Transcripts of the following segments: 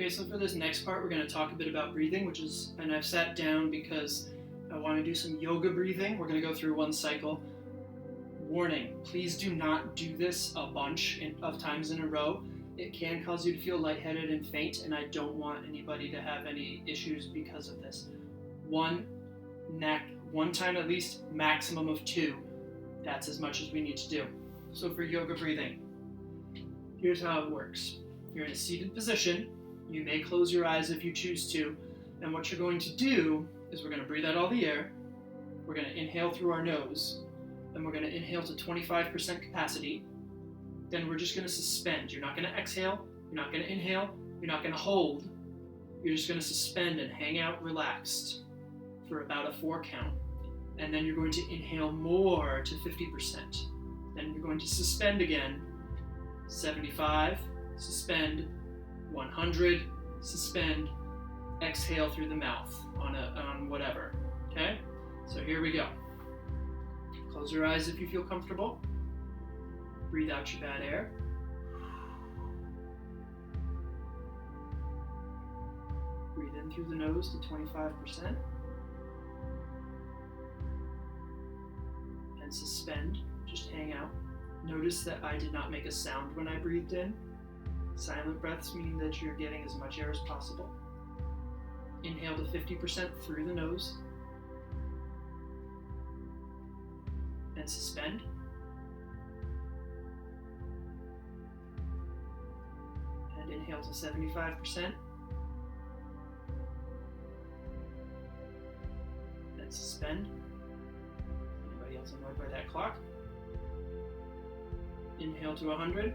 Okay, so for this next part, we're going to talk a bit about breathing, and I've sat down because I want to do some yoga breathing. We're going to go through one cycle. Warning, please do not do this a bunch of times in a row. It can cause you to feel lightheaded and faint, and I don't want anybody to have any issues because of this. One time at least, maximum of 2. That's as much as we need to do. So for yoga breathing, here's how it works. You're in a seated position. You may close your eyes if you choose to. And what you're going to do is we're going to breathe out all the air. We're going to inhale through our nose. And we're going to inhale to 25% capacity. Then we're just going to suspend. You're not going to exhale. You're not going to inhale. You're not going to hold. You're just going to suspend and hang out relaxed for about a 4 count. And then you're going to inhale more to 50%. Then you're going to suspend again. 75, suspend, 100, suspend, exhale through the mouth on whatever, okay? So here we go. Close your eyes if you feel comfortable. Breathe out your bad air. Breathe in through the nose to 25%. And suspend, just hang out. Notice that I did not make a sound when I breathed in. Silent breaths mean that you're getting as much air as possible. Inhale to 50% through the nose. And suspend. And inhale to 75%. And suspend. Anybody else annoyed by that clock? Inhale to 100.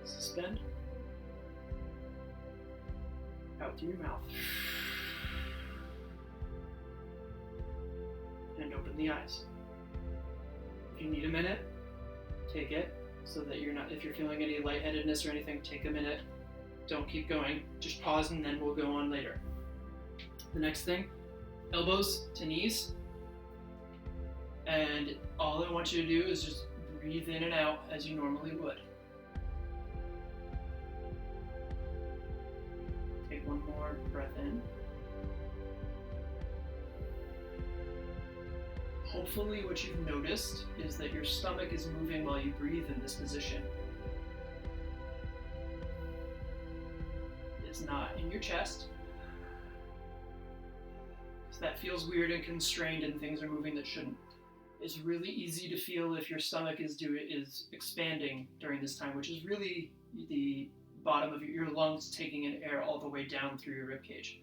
Suspend. Out through your mouth. And open the eyes. If you need a minute, take it so that you're not, if you're feeling any lightheadedness or anything, take a minute. Don't keep going. Just pause and then we'll go on later. The next thing, elbows to knees. And all I want you to do is just breathe in and out as you normally would. Take one more breath in. Hopefully what you've noticed is that your stomach is moving while you breathe in this position. It's not in your chest. So that feels weird and constrained and things are moving that shouldn't. It's really easy to feel if your stomach is expanding during this time, which is really the bottom of your lungs taking in air all the way down through your ribcage.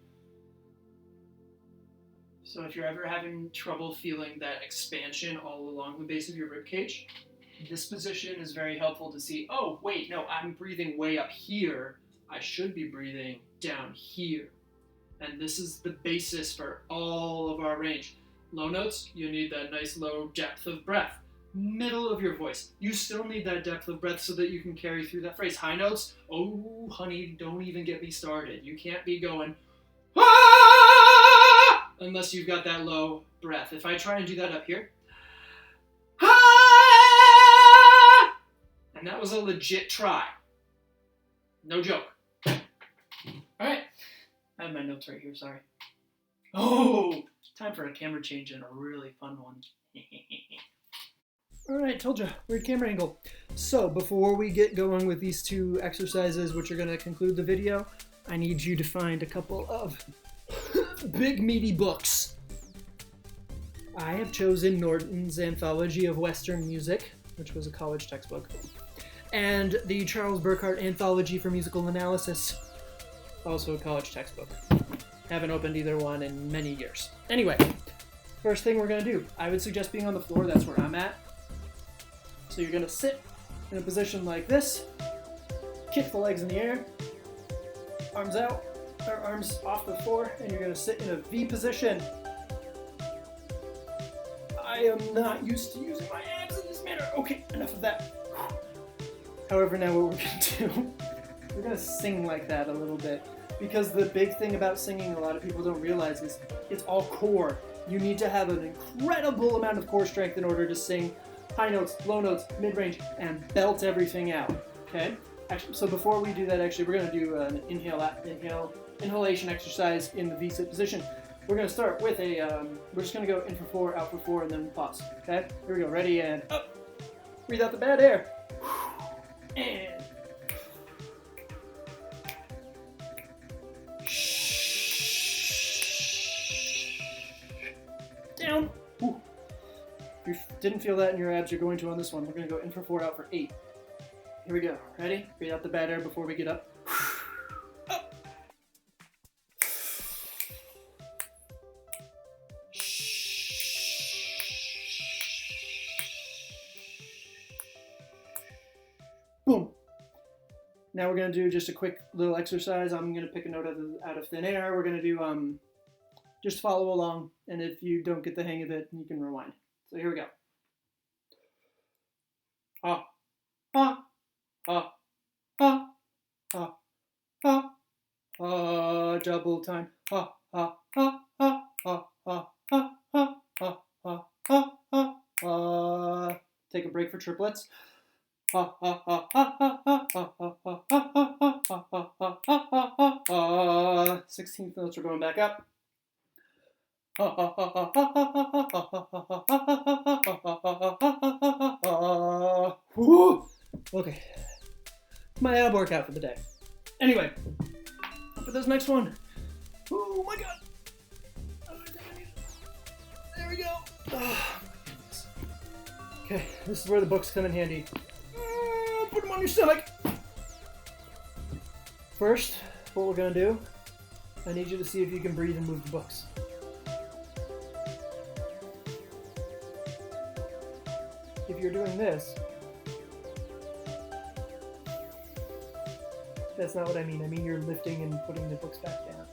So if you're ever having trouble feeling that expansion all along the base of your ribcage, this position is very helpful to see, oh, wait, no, I'm breathing way up here. I should be breathing down here. And this is the basis for all of our range. Low notes, you need that nice low depth of breath. Middle of your voice, you still need that depth of breath so that you can carry through that phrase. High notes, oh honey, don't even get me started. You can't be going, ah! Unless you've got that low breath. If I try and do that up here, ah! And that was a legit try. No joke. All right, I have my notes right here, sorry. Oh, time for a camera change and a really fun one. All right, told you, weird camera angle. So before we get going with these 2 exercises, which are going to conclude the video, I need you to find a couple of big meaty books. I have chosen Norton's Anthology of Western Music, which was a college textbook, and the Charles Burkhart Anthology for Musical Analysis, also a college textbook. Haven't opened either one in many years. Anyway, first thing we're going to do, I would suggest being on the floor. That's where I'm at. So you're going to sit in a position like this, kick the legs in the air, arms out, or arms off the floor, and you're going to sit in a V position. I am not used to using my abs in this manner. Okay, enough of that. However, now what we're going to do, we're going to sing like that a little bit. Because the big thing about singing, a lot of people don't realize, is it's all core. You need to have an incredible amount of core strength in order to sing high notes, low notes, mid-range, and belt everything out, okay? Actually, so before we do that, actually, we're going to do an inhalation exercise in the V-sit position. We're going to start with we're just going to go in for 4, out for 4, and then pause. Okay? Here we go. Ready, and up. Breathe out the bad air. And down. Ooh. If you didn't feel that in your abs, you're going to on this one. We're going to go in for 4, out for 8. Here we go. Ready? Breathe out the bad air before we get up. Up. Boom. Now we're going to do just a quick little exercise. I'm going to pick a note out of thin air. We're going to do just follow along, and if you don't get the hang of it, you can rewind. So here we go. Ah, ah, ah, ah, ah, ah, ah, double time. Ah, ah, ah, ah, ah, ah, ah, ah, ah, ah, ah, ah, ah. Take a break for triplets. 16th notes are going back up. Okay, my ab workout for the day. Anyway, for this next one, oh my god, there we go. Okay, this is where the books come in handy. Put them on your stomach. First, what we're gonna do, I need you to see if you can breathe and move the books. If you're doing this, that's not what I mean. I mean you're lifting and putting the books back down.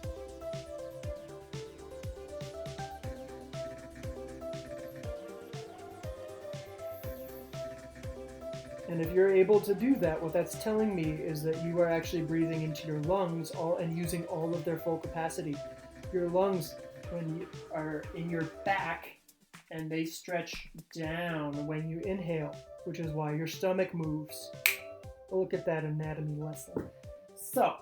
And if you're able to do that, what that's telling me is that you are actually breathing into your lungs and using all of their full capacity. Your lungs, when you are in your back, and they stretch down when you inhale, which is why your stomach moves. Look at that anatomy lesson. So,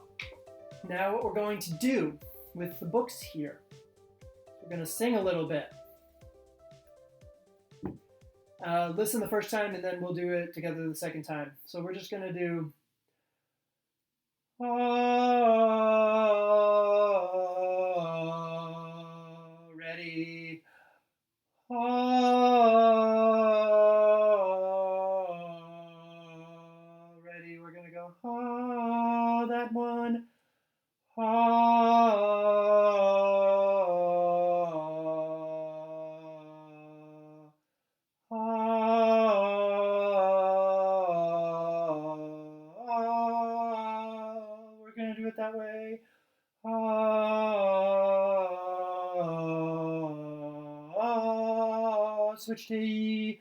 now what we're going to do with the books here, we're going to sing a little bit. Listen the first time, and then we'll do it together the second time. So we're just going to do... ready... ready, we're gonna go that one. We're gonna do it that way. Switch to E.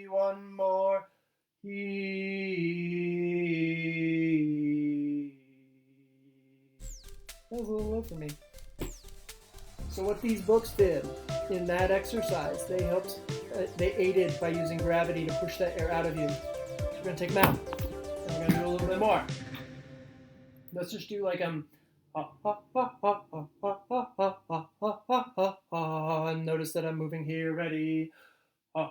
One more. That was a little low for me. So what these books did in that exercise, they aided by using gravity to push that air out of you. So we're gonna take them out, and we're gonna do a little bit more. Let's just do like and notice that I'm moving here. Ready? That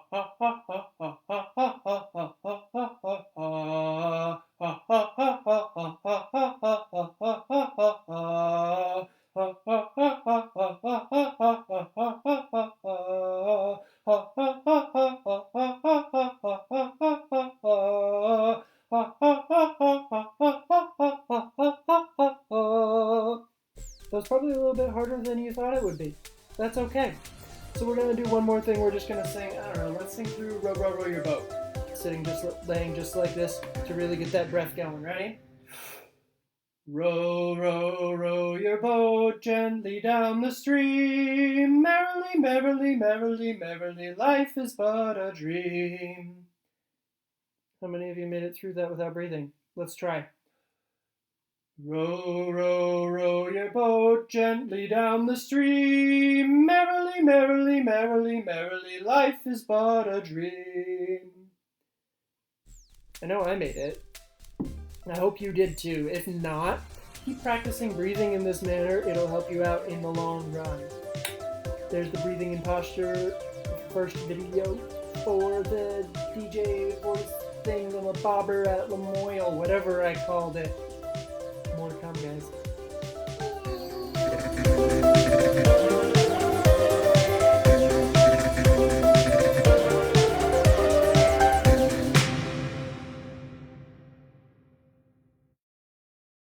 was probably a little bit harder than you thought it would be. That's okay. So we're gonna do one more thing. We're just gonna sing, I don't know, let's sing through Row, Row, Row Your Boat. Laying just like this to really get that breath going. Ready? Row, row, row your boat gently down the stream. Merrily, merrily, merrily, merrily, life is but a dream. How many of you made it through that without breathing? Let's try. Row, row, row your boat gently down the stream. Merrily, merrily, merrily, merrily, life is but a dream. I know I made it. I hope you did too. If not, keep practicing breathing in this manner. It'll help you out in the long run. There's the breathing and posture first video for the DJ voice thing on the bobber at Lamoille, whatever I called it. More to come, guys.